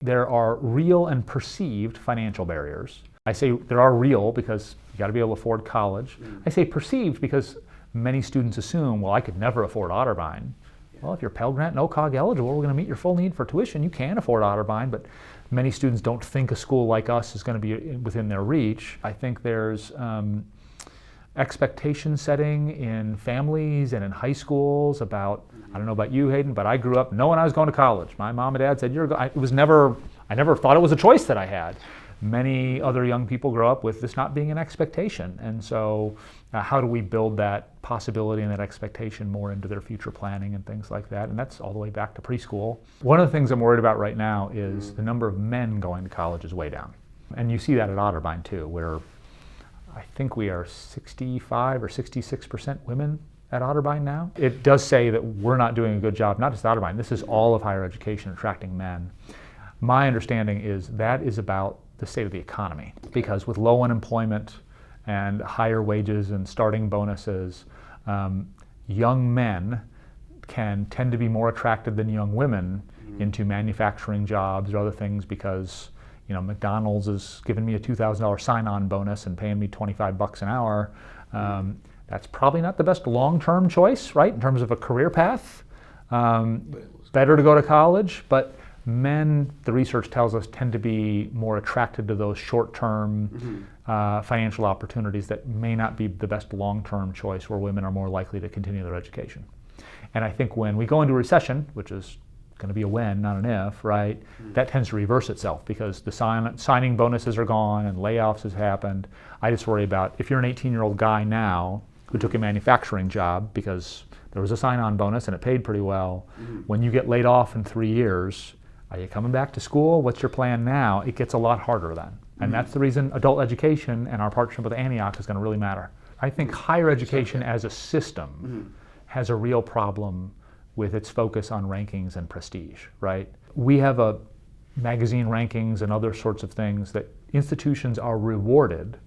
there are real and perceived financial barriers. I say there are real because you got to be able to afford college. I say perceived because many students assume, well, I could never afford Otterbein. Well, if you're Pell Grant and OCOG eligible, we're going to meet your full need for tuition. You can afford Otterbein, but many students don't think a school like us is going to be within their reach. I think there's expectation setting in families and in high schools about, I don't know about you, Hayden, but I grew up knowing I was going to college. My mom and dad said, I never thought it was a choice that I had. Many other young people grow up with this not being an expectation. And so how do we build that possibility and that expectation more into their future planning and things like that? And that's all the way back to preschool. One of the things I'm worried about right now is the number of men going to college is way down. And you see that at Otterbein too, where I think we are 65 or 66% women at Otterbein now. It does say that we're not doing a good job, not just Otterbein, this is all of higher education attracting men. My understanding is that is about the state of the economy, because with low unemployment and higher wages and starting bonuses, young men can tend to be more attracted than young women into manufacturing jobs or other things because McDonald's is giving me a $2,000 sign-on bonus and paying me $25 an hour. That's probably not the best long-term choice, right, in terms of a career path. Better to go to college, but men, the research tells us, tend to be more attracted to those short-term financial opportunities that may not be the best long-term choice, where women are more likely to continue their education. And I think when we go into a recession, which is going to be a when, not an if, right, that tends to reverse itself because the signing bonuses are gone and layoffs has happened. I just worry about if you're an 18-year-old guy now who took a manufacturing job because there was a sign-on bonus and it paid pretty well, when you get laid off in 3 years, are you coming back to school? What's your plan now? It gets a lot harder then. And that's the reason adult education and our partnership with Antioch is going to really matter. I think higher education as a system has a real problem with its focus on rankings and prestige, right? We have a magazine rankings and other sorts of things that institutions are rewarded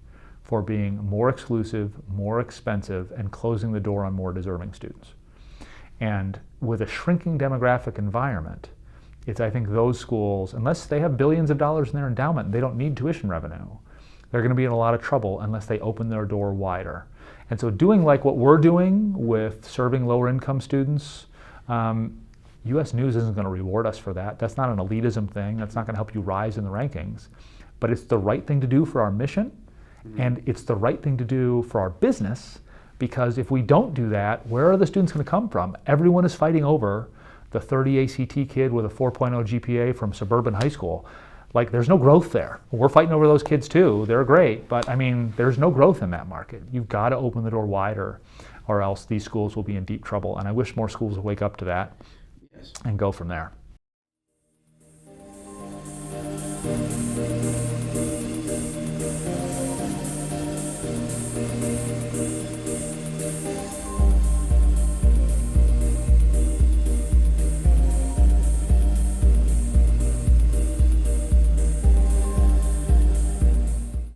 for being more exclusive, more expensive, and closing the door on more deserving students. And with a shrinking demographic environment, it's, I think, those schools, unless they have billions of dollars in their endowment, they don't need tuition revenue. They're going to be in a lot of trouble unless they open their door wider. And so doing like what we're doing with serving lower income students, U.S. News isn't going to reward us for that. That's not an elitism thing. That's not going to help you rise in the rankings. But it's the right thing to do for our mission, and it's the right thing to do for our business, because if we don't do that, where are the students going to come from? Everyone is fighting over the 30 ACT kid with a 4.0 GPA from suburban high school. Like, there's no growth there. We're fighting over those kids too. They're great, but I mean, there's no growth in that market. You've got to open the door wider, or else these schools will be in deep trouble. And I wish more schools would wake up to that and go from there.